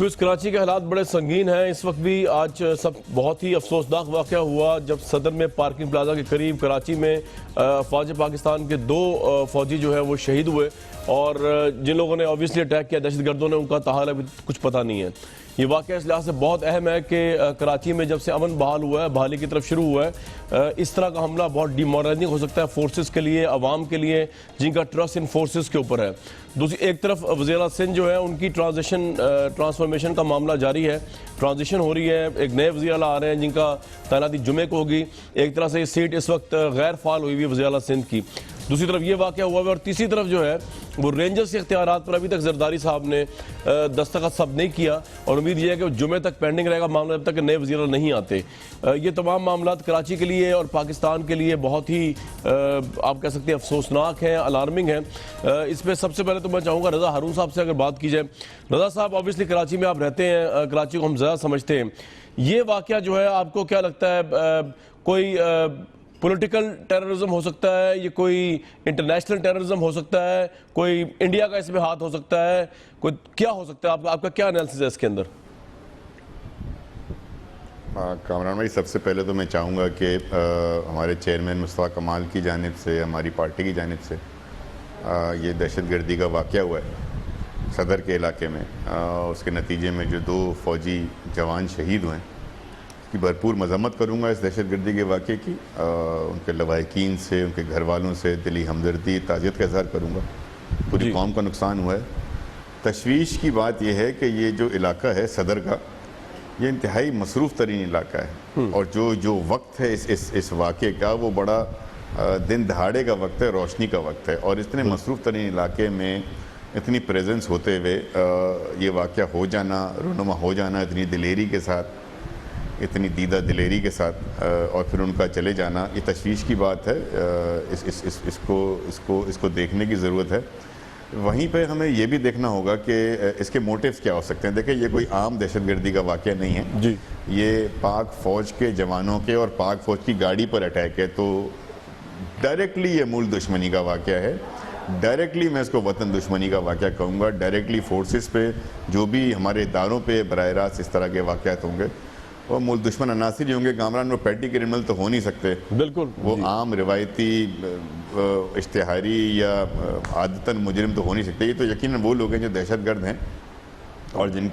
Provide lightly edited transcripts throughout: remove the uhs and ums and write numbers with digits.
اس کراچی کے حالات بڑے سنگین ہیں اس وقت بھی. آج سب بہت ہی افسوسناک واقعہ ہوا جب صدر میں پارکنگ پلازا کے قریب کراچی میں فوج پاکستان کے 2 فوجی جو ہے وہ شہید ہوئے, اور جن لوگوں نے آبویسلی اٹیک کیا دہشت گردوں نے, ان کا تاحال ابھی کچھ پتہ نہیں ہے. یہ واقعہ اس لحاظ سے بہت اہم ہے کہ کراچی میں جب سے امن بحال ہوا ہے, بحالی کی طرف شروع ہوا ہے, اس طرح کا حملہ بہت ڈیمورلائزنگ ہو سکتا ہے فورسز کے لیے, عوام کے لیے جن کا ٹرسٹ ان فورسز کے اوپر ہے. دوسری ایک طرف وزیر اعلیٰ سندھ جو ہے ان کی ٹرانسفارمیشن کا معاملہ جاری ہے, ٹرانزیشن ہو رہی ہے, ایک نئے وزیر اعلیٰ آ رہے ہیں جن کا تعیناتی جمعے کو ہوگی. ایک طرح سے یہ سیٹ اس وقت غیر فعال ہوئی ہوئی ہے وزیر اعلیٰ سندھ کی. دوسری طرف یہ واقعہ ہوا ہے, اور تیسری طرف جو ہے وہ رینجرز کے اختیارات پر ابھی تک زرداری صاحب نے دستخط سب نہیں کیا, اور امید یہ ہے کہ جمعے تک پینڈنگ رہے گا معاملہ جب تک کہ نئے وزیر اعلیٰ نہیں آتے. یہ تمام معاملات کراچی کے لیے اور پاکستان کے لیے بہت ہی آپ کہہ سکتے ہیں افسوسناک ہیں, الارمنگ ہیں. اس پہ سب سے پہلے تو میں چاہوں گا رضا ہارون صاحب سے اگر بات کی جائے. رضا صاحب آبویسلی کراچی میں آپ رہتے ہیں, کراچی کو ہم زیادہ سمجھتے ہیں. یہ واقعہ جو ہے آپ کو کیا لگتا ہے, کوئی پولیٹیکل ٹیررزم ہو سکتا ہے, یہ کوئی انٹرنیشنل ٹیررزم ہو سکتا ہے, کوئی انڈیا کا اس میں ہاتھ ہو سکتا ہے, کوئی کیا ہو سکتا ہے, آپ کا کیا انالیسس ہے اس کے اندر؟ کامران بھائی, سب سے پہلے تو میں چاہوں گا کہ ہمارے چیئرمین مصطفیٰ کمال کی جانب سے, ہماری پارٹی کی جانب سے یہ دہشت گردی کا واقعہ ہوا ہے صدر کے علاقے میں, اس کے نتیجے میں جو 2 فوجی جوان شہید ہوئے ہیں, کی بھرپور مذمت کروں گا اس دہشت گردی کے واقعے کی. ان کے لواحقین سے, ان کے گھر والوں سے دلی ہمدردی, تعزیت کا اظہار کروں گا. پوری قوم کا نقصان ہوا ہے. تشویش کی بات یہ ہے کہ یہ جو علاقہ ہے صدر کا, یہ انتہائی مصروف ترین علاقہ ہے, اور جو وقت ہے اس واقعے کا وہ بڑا دن دہاڑے کا وقت ہے, روشنی کا وقت ہے, اور اتنے مصروف ترین علاقے میں اتنی پریزنس ہوتے ہوئے یہ واقعہ ہو جانا, رونما ہو جانا اتنی دلیری کے ساتھ, اتنی دیدہ دلیری کے ساتھ, اور پھر ان کا چلے جانا, یہ تشویش کی بات ہے. اس کو دیکھنے کی ضرورت ہے. وہیں پہ ہمیں یہ بھی دیکھنا ہوگا کہ اس کے موٹیوز کیا ہو سکتے ہیں. دیکھیں, یہ کوئی عام دہشت گردی کا واقعہ نہیں ہے جی. یہ پاک فوج کے جوانوں کے اور پاک فوج کی گاڑی پر اٹیک ہے, تو ڈائریکٹلی یہ ملک دشمنی کا واقعہ ہے. ڈائریکٹلی میں اس کو وطن دشمنی کا واقعہ کہوں گا. ڈائریکٹلی فورسز پہ, جو بھی ہمارے اداروں پہ براہ راست اس طرح کے واقعات ہوں گے, وہ ملک دشمن عناصر ہی ہوں گے. کامران, وہ پیٹی کرمنل تو ہو نہیں سکتے. بالکل, وہ عام روایتی اشتہاری یا عادتاً مجرم تو ہو نہیں سکتے. یہ تو یقیناً وہ لوگ ہیں جو دہشت گرد ہیں, اور جن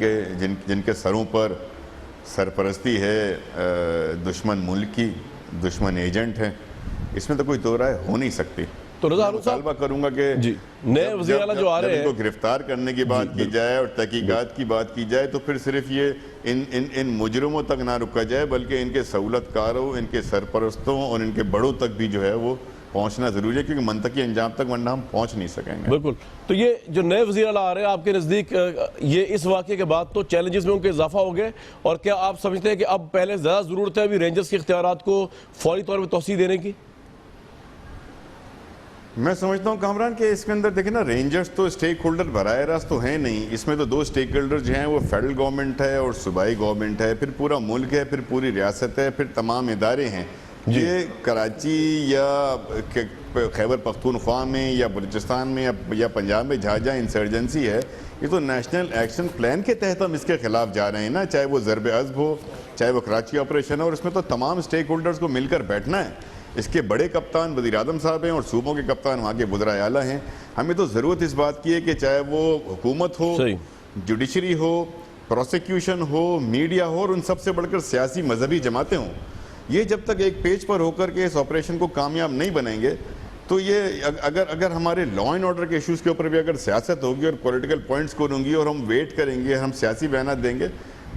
کے سروں پر سرپرستی ہے دشمن ملک کی, دشمن ایجنٹ ہیں. اس میں تو کوئی دو رائے ہو نہیں سکتی. تو رضا ہارون صاحب, مطالبہ کروں گا کہ نئے وزیر اعلیٰ جو آ رہے ہیں, ان کو گرفتار کرنے کی بات کی جائے اور تحقیقات کی بات کی جائے, تو پھر صرف یہ ان مجرموں تک نہ رکا جائے, بلکہ ان کے سہولت کاروں, ان کے سرپرستوں اور ان کے بڑوں تک بھی جو ہے وہ پہنچنا ضروری ہے, کیونکہ منطقی انجام تک ورنہ ہم پہنچ نہیں سکیں گے. بالکل. تو یہ جو نئے وزیر اعلیٰ آ رہے ہیں آپ کے نزدیک, یہ اس واقعے کے بعد تو چیلنجز میں ان کے اضافہ ہو گئے, اور کیا آپ سمجھتے ہیں کہ اب پہلے زیادہ ضرورت ہے ابھی رینجرز کے اختیارات کو فوری طور پہ توسیع دینے کی؟ میں سمجھتا ہوں کامران کہ اس کے اندر دیکھیں نا, رینجرز تو اسٹیک ہولڈر براہ راست تو ہیں نہیں. اس میں تو 2 اسٹیک ہولڈر جو ہیں وہ فیڈرل گورنمنٹ ہے اور صوبائی گورنمنٹ ہے, پھر پورا ملک ہے, پھر پوری ریاست ہے, پھر تمام ادارے ہیں. یہ کراچی یا خیبر پختونخوا میں یا بلوچستان میں یا پنجاب میں جہاں جہاں انسرجنسی ہے, یہ تو نیشنل ایکشن پلان کے تحت ہم اس کے خلاف جا رہے ہیں نا, چاہے وہ ضرب عضب ہو, چاہے وہ کراچی آپریشن ہو, اور اس میں تو تمام اسٹیک ہولڈرز کو مل کر بیٹھنا ہے. اس کے بڑے کپتان وزیر اعظم صاحب ہیں, اور صوبوں کے کپتان وہاں کے وزرائے اعلیٰ ہیں. ہمیں تو ضرورت اس بات کی ہے کہ چاہے وہ حکومت ہو, جوڈیشری ہو, پروسیکیوشن ہو, میڈیا ہو, اور ان سب سے بڑھ کر سیاسی مذہبی جماعتیں ہوں, یہ جب تک ایک پیج پر ہو کر کے اس آپریشن کو کامیاب نہیں بنائیں گے, تو یہ اگر ہمارے لا اینڈ آرڈر کے ایشوز کے اوپر بھی اگر سیاست ہوگی اور پولیٹیکل پوائنٹس کو ہوں گی, اور ہم ویٹ کریں گے, ہم سیاسی بیانات دیں گے,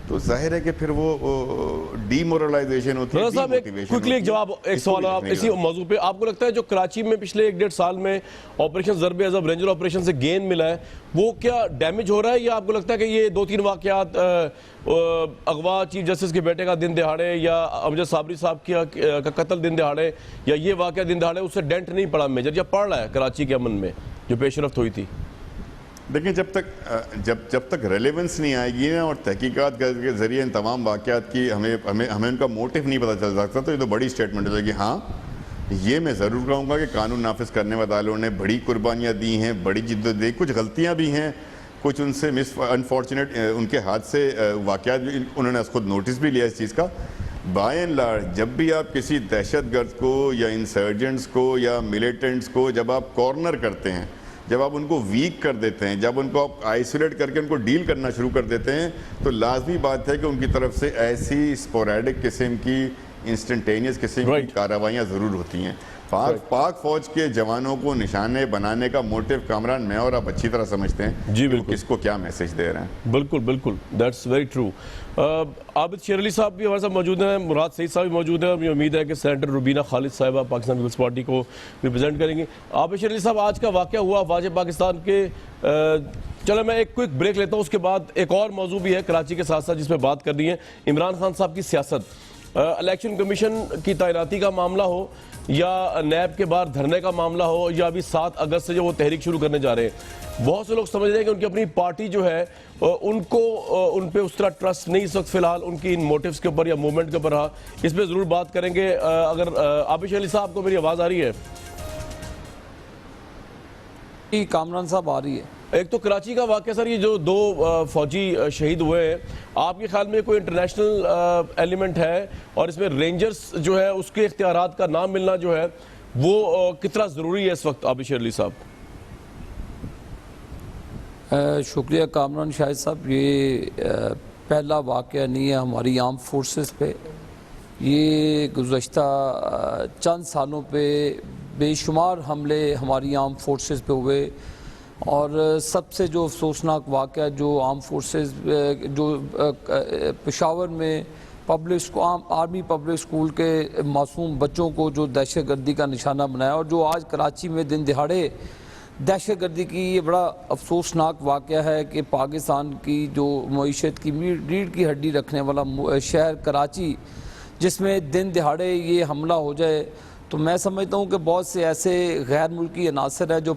تو ظاہر ہے کہ پھر وہ ڈی مورلائزیشن ہوتی ہے. صاحب, ایک جواب, ایک سوال آپ اسی موضوع پہ, آپ کو لگتا ہے جو کراچی میں پچھلے 1.5 سال میں operation Zarb Azb ranger operation سے گین ملا ہے, وہ کیا ڈیمیج ہو رہا ہے, یا آپ کو لگتا ہے کہ یہ 2-3 واقعات, اغوا چیف جسٹس کے بیٹے کا دن دہاڑے, یا امجد صابری صاحب کا قتل دن دہاڑے, یا یہ واقعہ دن دہاڑے, اس سے ڈینٹ نہیں پڑا میجر, یا پڑ رہا ہے کراچی کے امن میں جو پیش رفت ہوئی تھی؟ دیکھیں, جب تک ریلیونس نہیں آئے گی نا, اور تحقیقات کے ذریعے ان تمام واقعات کی ہمیں ان کا موٹیو نہیں پتہ چل سکتا, تو یہ تو بڑی سٹیٹمنٹ ہو جائے گی. ہاں, یہ میں ضرور کہوں گا کہ قانون نافذ کرنے والوں نے بڑی قربانیاں دی ہیں, بڑی جدوجہد, کچھ غلطیاں بھی ہیں, کچھ ان سے انفارچونیٹ ان کے ہاتھ سے واقعات بھی انہوں نے خود نوٹس بھی لیا اس چیز کا. بائی اینڈ لارج جب بھی آپ کسی دہشت گرد کو یا انسرجنٹس کو یا ملیٹنٹس کو جب آپ کارنر کرتے ہیں, جب آپ ان کو ویک کر دیتے ہیں, جب ان کو آپ آئسولیٹ کر کے ان کو ڈیل کرنا شروع کر دیتے ہیں, تو لازمی بات ہے کہ ان کی طرف سے ایسی اسپوریڈک قسم کی انسٹنٹینیس قسم کی کارروائیاں ضرور ہوتی ہیں. پاک فوج کے جوانوں کو نشانے بنانے کا موٹیو کامران میں اور آپ اچھی طرح سمجھتے ہیں جی بالکل کس کو کیا میسج دے رہے ہیں. بالکل بالکل, دیٹس ویری ٹرو. عابد شیر علی صاحب بھی ہمارے ساتھ موجود ہیں, مراد سعید صاحب بھی موجود ہیں, مجھے امید ہے کہ سینیٹر روبینہ خالد صاحبہ پاکستان پیپلز پارٹی کو ریپرزینٹ کریں گے. عابد شیر علی صاحب, آج کا واقعہ ہوا افواج پاکستان کے, چلو میں ایک کوئک بریک لیتا ہوں, اس کے بعد ایک اور موضوع بھی ہے کراچی کے ساتھ ساتھ جس پہ بات کرنی ہے, عمران خان صاحب کی سیاست. الیکشن کمیشن کی تعیناتی کا معاملہ ہو یا نیب کے باہر دھرنے کا معاملہ ہو یا ابھی 7 اگست سے جو وہ تحریک شروع کرنے جا رہے ہیں, بہت سے لوگ سمجھ رہے ہیں کہ ان کی اپنی پارٹی جو ہے ان پہ اس طرح ٹرسٹ نہیں اس وقت فی الحال ان کی ان موٹیوز کے اوپر یا موومنٹ کے اوپر رہا. اس پہ ضرور بات کریں گے. اگر عابد علی صاحب کو میری آواز آ رہی ہے؟ کامران صاحب آ رہی ہے. ایک تو کراچی کا واقعہ سر, یہ جو 2 فوجی شہید ہوئے ہیں, آپ کے خیال میں کوئی انٹرنیشنل ایلیمنٹ ہے اور اس میں رینجرز جو ہے اس کے اختیارات کا نام ملنا جو ہے وہ کتنا ضروری ہے اس وقت عابد شیر علی صاحب؟ شکریہ کامران شاہد صاحب. یہ پہلا واقعہ نہیں ہے ہماری آرم فورسز پہ. یہ گزشتہ چند سالوں پہ بے شمار حملے ہماری آرم فورسز پہ ہوئے, اور سب سے جو افسوسناک واقعہ جو آرم فورسز جو پشاور میں آرمی پبلک اسکول کے معصوم بچوں کو جو دہشت گردی کا نشانہ بنایا, اور جو آج کراچی میں دن دہاڑے دہشت گردی کی, یہ بڑا افسوسناک واقعہ ہے کہ پاکستان کی جو معیشت کی ریڑھ کی ہڈی رکھنے والا شہر کراچی, جس میں دن دہاڑے یہ حملہ ہو جائے, تو میں سمجھتا ہوں کہ بہت سے ایسے غیر ملکی عناصر ہیں جو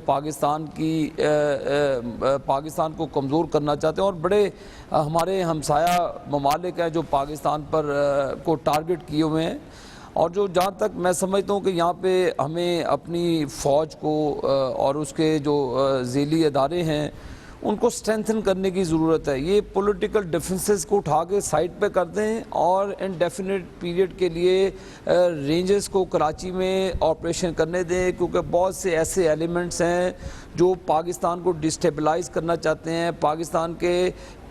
پاکستان کو کمزور کرنا چاہتے ہیں, اور بڑے ہمارے ہمسایہ ممالک ہیں جو پاکستان پر کو ٹارگٹ کیے ہوئے ہیں. اور جو جہاں تک میں سمجھتا ہوں کہ یہاں پہ ہمیں اپنی فوج کو اور اس کے جو ذیلی ادارے ہیں ان کو سٹرینتھن کرنے کی ضرورت ہے. یہ پولیٹیکل ڈیفنسز کو اٹھا کے سائڈ پہ کر دیں اور انڈیفینٹ پیریڈ کے لیے رینجز کو کراچی میں آپریشن کرنے دیں, کیونکہ بہت سے ایسے ایلیمنٹس ہیں جو پاکستان کو ڈسٹیبلائز کرنا چاہتے ہیں, پاکستان کے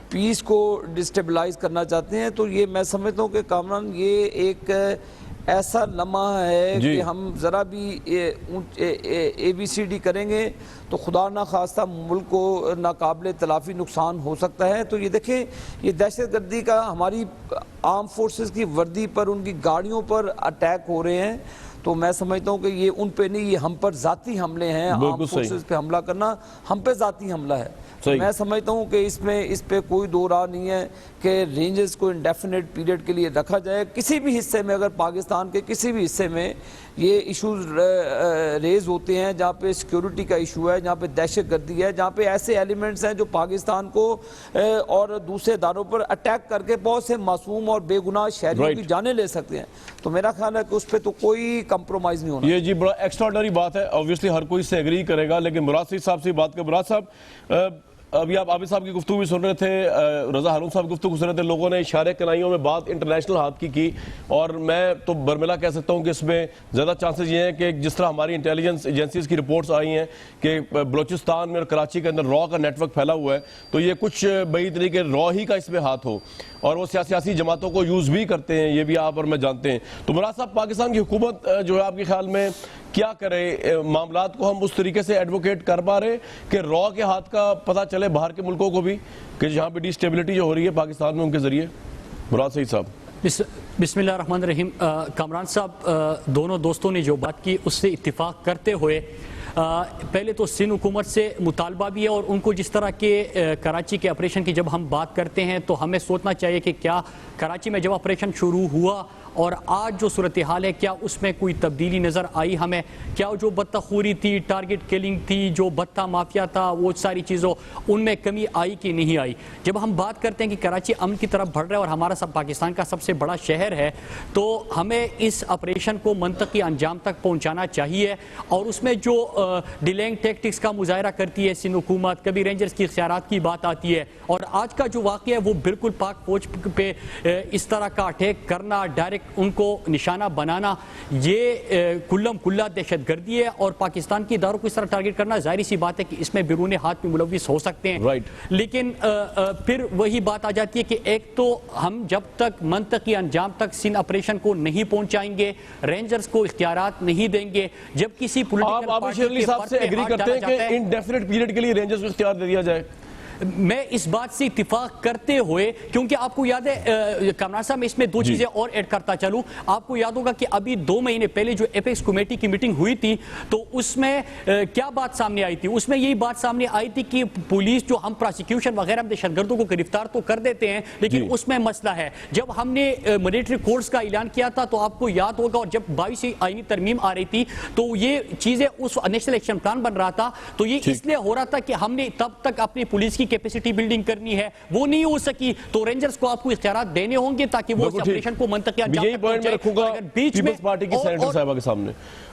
پیس کو ڈسٹیبلائز کرنا چاہتے ہیں. تو یہ میں سمجھتا ہوں کہ کامران یہ ایک ایسا لمحہ ہے کہ ہم ذرا بھی اے بی سی ڈی کریں گے تو خدا نہ خواستہ ملک کو ناقابل تلافی نقصان ہو سکتا ہے. تو یہ دیکھیں, یہ دہشت گردی کا ہماری آرم فورسز کی وردی پر, ان کی گاڑیوں پر اٹیک ہو رہے ہیں, تو میں سمجھتا ہوں کہ یہ ان پہ نہیں, یہ ہم پر ذاتی حملے ہیں. آرم فورسز پہ حملہ کرنا ہم پہ ذاتی حملہ ہے. میں سمجھتا ہوں کہ اس پہ کوئی دو راہ نہیں ہے کہ رینجز کو انڈیفینٹ پیریڈ کے لیے رکھا جائے. کسی بھی حصے میں, اگر پاکستان کے کسی بھی حصے میں یہ ایشوز ریز ہوتے ہیں جہاں پہ سیکیورٹی کا ایشو ہے, جہاں پہ دہشت گردی ہے, جہاں پہ ایسے ایلیمنٹس ہیں جو پاکستان کو اور دوسرے اداروں پر اٹیک کر کے بہت سے معصوم اور بے گناہ شہریوں کی جانیں لے سکتے ہیں, تو میرا خیال ہے کہ اس پہ تو کوئی کمپرومائز نہیں ہونا. یہ جی بڑا ایکسٹراڈنری بات ہے, obviously ہر کوئی اس سے ایگری کرے گا, لیکن مراد سعید صاحب سے بات کر. مراد صاحب, ابھی آپ عابد صاحب کی گفتگو بھی سن رہے تھے, رضا ہارون صاحب کی گفتگو سن رہے تھے, لوگوں نے اشارے کنائیوں میں بات انٹرنیشنل ہاتھ کی, اور میں تو برملا کہہ سکتا ہوں کہ اس میں زیادہ چانسز یہ ہیں کہ جس طرح ہماری انٹیلیجنس ایجنسیز کی رپورٹس آئی ہیں کہ بلوچستان میں اور کراچی کے اندر را کا نیٹ ورک پھیلا ہوا ہے, تو یہ کچھ بعید نہیں کہ را ہی کا اس میں ہاتھ ہو, اور وہ سیاسی جماعتوں کو یوز بھی کرتے ہیں, یہ بھی آپ اور میں جانتے ہیں. تو مراد صاحب, پاکستان کی حکومت جو ہے آپ کے خیال میں کیا کرے, معاملات کو ہم اس طریقے سے ایڈوکیٹ کر پا رہے کہ را کے ہاتھ کا پتہ چلے باہر کے ملکوں کو بھی کہ جہاں پہ ڈی سٹیبلٹی جو ہو رہی ہے پاکستان میں ان کے ذریعے؟ مراد سعید صاحب. بسم اللہ الرحمن الرحیم. کامران صاحب, دونوں دوستوں نے جو بات کی اس سے اتفاق کرتے ہوئے پہلے تو سندھ حکومت سے مطالبہ بھی ہے, اور ان کو جس طرح کے کراچی کے آپریشن کی جب ہم بات کرتے ہیں تو ہمیں سوچنا چاہیے کہ کیا کراچی میں جب آپریشن شروع ہوا اور آج جو صورتحال ہے کیا اس میں کوئی تبدیلی نظر آئی ہمیں؟ کیا جو بتخوری تھی، ٹارگٹ کلنگ تھی، جو بتہ مافیا تھا، وہ ساری چیزوں ان میں کمی آئی کہ نہیں آئی؟ جب ہم بات کرتے ہیں کہ کراچی امن کی طرف بڑھ رہا ہے اور ہمارا سب پاکستان کا سب سے بڑا شہر ہے، تو ہمیں اس آپریشن کو منطقی انجام تک پہنچانا چاہیے، اور اس میں جو ڈیلینگ ٹیکٹکس کا مظاہرہ کرتی ہے سندھ حکومت، کبھی رینجرز کی اختیارات کی بات آتی ہے، اور آج کا جو واقعہ ہے وہ بالکل پاک فوج پہ اس طرح کا اٹیک کرنا، ڈائریکٹ ان کو نشانہ بنانا، یہ کلم کلا دہشت گردی ہے، اور پاکستان کی اداروں کو اس طرح ٹارگٹ کرنا ظاہری سی بات ہے کہ اس میں بیرون ہاتھ بھی ملوث ہو سکتے ہیں، لیکن پھر وہی بات آ جاتی ہے کہ ایک تو ہم جب تک منطقی انجام تک سندھ آپریشن کو نہیں پہنچائیں گے، رینجرز کو اختیارات نہیں دیں گے، جب کسی پولیٹیکل آپ عابد شیر علی صاحب سے ایگری کرتے ہیں کہ انڈیفینٹ پیریڈ کے لیے رینجرز کو اختیار دے دیا جائے؟ میں اس بات سے اتفاق کرتے ہوئے، کیونکہ آپ کو یاد ہے کامران صاحب، میں اس میں دو چیزیں اور ایڈ کرتا چلوں. آپ کو یاد ہوگا کہ ابھی 2 مہینے پہلے جو ایپیکس کمیٹی کی میٹنگ ہوئی تھی تو اس میں کیا بات سامنے آئی تھی؟ اس میں یہی بات سامنے آئی تھی کہ پولیس جو ہم پراسیکیوشن وغیرہ دہشت گردوں کو گرفتار تو کر دیتے ہیں لیکن اس میں مسئلہ ہے. جب ہم نے ملیٹری کورٹس کا اعلان کیا تھا تو آپ کو یاد ہوگا، اور جب 22 آئینی ترمیم آ رہی تھی تو یہ چیزیں اس نیشنل ایکشن پلان بن رہا تھا، تو یہ اس لیے ہو رہا تھا کہ ہم نے تب تک اپنی پولیس کی کیپیسٹی بلڈنگ کرنی ہے، وہ نہیں ہو سکی، تو رینجرز کو آپ کو اختیارات دینے ہوں گے تاکہ وہ اس آپریشن کو منطقی انجام تک پہنچائے. میں رکھوں گا پیپلز پارٹی کی سینیٹر صاحبہ کے سامنے.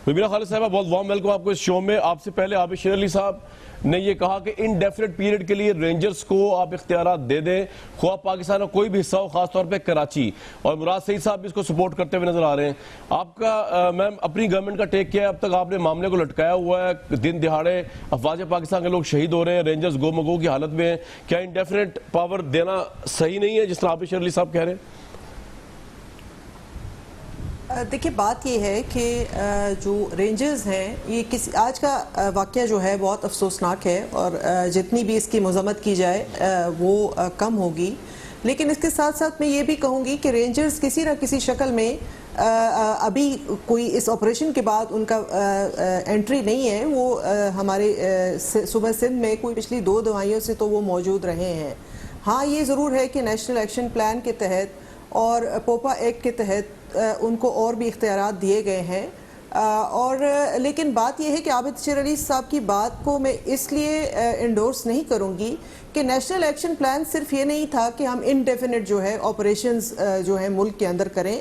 ربینہ خالد صاحبہ، بہت وارم ویلکم آپ کو اس شو میں. آپ سے پہلے عابد شیر علی صاحب نے یہ کہا کہ انڈیفینٹ پیریڈ کے لیے رینجرز کو آپ اختیارات دے دیں، خواہ پاکستان کا کوئی بھی حصہ ہو، خاص طور پہ کراچی، اور مراد سعید صاحب بھی اس کو سپورٹ کرتے ہوئے نظر آ رہے ہیں. آپ کا میم اپنی گورنمنٹ کا ٹیک کیا ہے؟ اب تک آپ نے معاملے کو لٹکایا ہوا ہے، دن دہاڑے افواج پاکستان کے لوگ شہید ہو رہے ہیں، رینجرز گو مگو کی حالت میں ہیں. کیا انڈیفینٹ پاور دینا صحیح نہیں ہے جس طرح عابد شیر علی صاحب کہہ رہے ہیں؟ دیکھیں، بات یہ ہے کہ جو رینجرز ہیں، یہ آج کا واقعہ جو ہے بہت افسوسناک ہے، اور جتنی بھی اس کی مذمت کی جائے وہ کم ہوگی. لیکن اس کے ساتھ ساتھ میں یہ بھی کہوں گی کہ رینجرز کسی نہ کسی شکل میں ابھی کوئی اس آپریشن کے بعد ان کا انٹری نہیں ہے. وہ ہمارے صوبہ سندھ میں کوئی پچھلی 2 دہائیوں سے تو وہ موجود رہے ہیں. ہاں، یہ ضرور ہے کہ نیشنل ایکشن پلان کے تحت اور پوپا ایکٹ کے تحت ان کو اور بھی اختیارات دیے گئے ہیں، اور لیکن بات یہ ہے کہ عابد شیر علی صاحب کی بات کو میں اس لیے انڈورس نہیں کروں گی کہ نیشنل ایکشن پلان صرف یہ نہیں تھا کہ ہم انڈیفینٹ جو ہے آپریشنز جو ہیں ملک کے اندر کریں.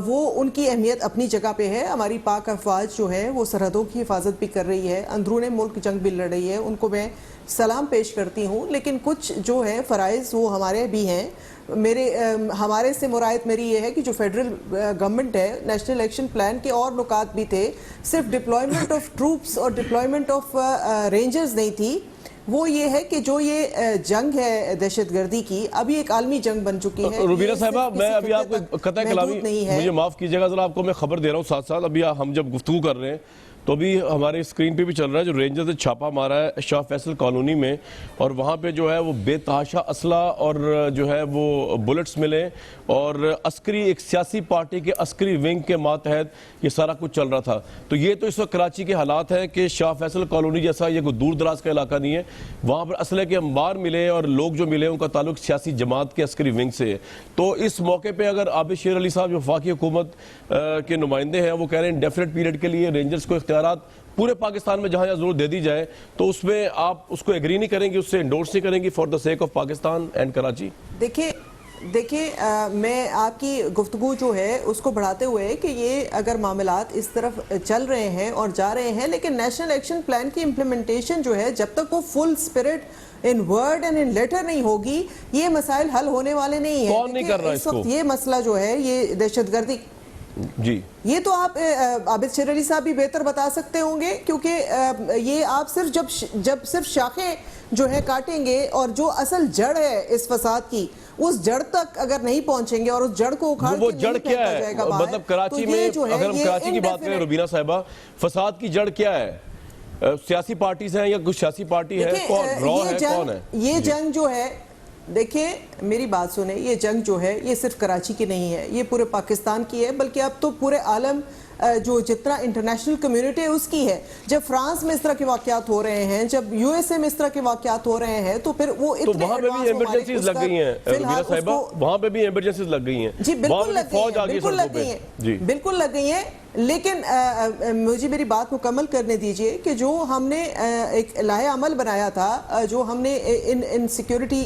وہ ان کی اہمیت اپنی جگہ پہ ہے. ہماری پاک افواج جو ہے وہ سرحدوں کی حفاظت بھی کر رہی ہے، اندرون ملک جنگ بھی لڑ رہی ہے، ان کو میں سلام پیش کرتی ہوں. لیکن کچھ جو ہے فرائض وہ ہمارے بھی ہیں. ہمارے سے مراد میری یہ ہے کہ جو فیڈرل گورنمنٹ ہے، نیشنل ایکشن پلان کے اور نکات بھی تھے، صرف ڈپلائمنٹ آف ٹروپس اور ڈپلائمنٹ آف رینجرز نہیں تھی. وہ یہ ہے کہ جو یہ جنگ ہے دہشت گردی کی، ابھی ایک عالمی جنگ بن چکی ہے. ربینہ صاحبہ، میں ابھی آپ کو قطع کلامی مجھے معاف کیجیے گا ذرا، آپ کو میں خبر دے رہا ہوں ساتھ ساتھ. ابھی ہم جب گفتگو کر رہے ہیں تو ابھی ہمارے اسکرین پہ بھی چل رہا ہے جو رینجرز نے چھاپا مارا ہے شاہ فیصل کالونی میں، اور وہاں پہ جو ہے وہ بے تحاشا اسلحہ اور جو ہے وہ بلٹس ملے، اور عسکری ایک سیاسی پارٹی کے عسکری ونگ کے ماتحت یہ سارا کچھ چل رہا تھا. تو یہ تو اس وقت کراچی کے حالات ہیں کہ شاہ فیصل کالونی جیسا یہ کوئی دور دراز کا علاقہ نہیں ہے، وہاں پر اسلحے کے انبار ملے اور لوگ جو ملے ان کا تعلق سیاسی جماعت کے عسکری ونگ سے ہے. تو اس موقع پہ اگر عابد شیر علی صاحب جو وفاقی حکومت کے نمائندے ہیں وہ کہہ رہے ہیں انڈیفینٹ پیریڈ کے لیے رینجرز کو اختیارات پورے پاکستان میں جہاں ضرور دے دی جائے، تو اس میں آپ اس کو ایگری نہیں کریں گی، اس سے انڈورس نہیں کریں گی for the sake of Pakistan and Karachi? دیکھیں میں آپ کی گفتگو جو ہے اس کو بڑھاتے ہوئے کہ یہ اگر معاملات اس طرف چل رہے ہیں اور جا رہے ہیں، لیکن نیشنل ایکشن پلان کی امپلیمنٹیشن جو ہے جب تک وہ full spirit in word and in letter نہیں ہوگی، یہ مسائل حل ہونے والے نہیں ہیں. کون نہیں کر رہا اس کو؟ یہ مسئلہ جو ہے یہ دہشت گردی، جی یہ تو آپ عابد شیر علی صاحب بھی بہتر بتا سکتے ہوں گے، کیونکہ یہ آپ جب صرف شاخیں جو ہے کاٹیں گے اور جو اصل جڑ ہے اس فساد کی، اس جڑ تک اگر نہیں پہنچیں گے اور اس جڑ کو اکھاڑ کے نہیں پھینکا جائے گا باہر، مطلب کراچی میں اگر ہم کراچی کی بات کریں ربینہ صاحبہ، فساد کی جڑ کیا ہے؟ سیاسی پارٹیز ہیں یا کچھ سیاسی پارٹی ہے؟ کون ہے؟ یہ جنگ جو ہے، دیکھیں میری بات سنیں، یہ جنگ جو ہے یہ صرف کراچی کی نہیں ہے، یہ پورے پاکستان کی ہے، بلکہ اب تو پورے عالم جو جتنا انٹرنیشنل کمیونٹی ہے اس کی ہے. جب فرانس میں اس طرح کے واقعات ہو رہے ہیں, جب یو ایس اے میں اس طرح کے واقعات ہو رہے ہیں, تو پھر وہ اتنے وہاں پہ بھی ایمرجنسیز لگ گئی ہیں روبینہ صاحبہ, وہاں پہ بھی ایمرجنسیز لگ گئی ہیں. جی بالکل لگ گئی ہیں, بالکل لگ گئی ہیں. لیکن مجھے میری بات مکمل کرنے دیجئے کہ جو ہم نے ایک لائحہ عمل بنایا تھا, جو ہم نے ان سیکیورٹی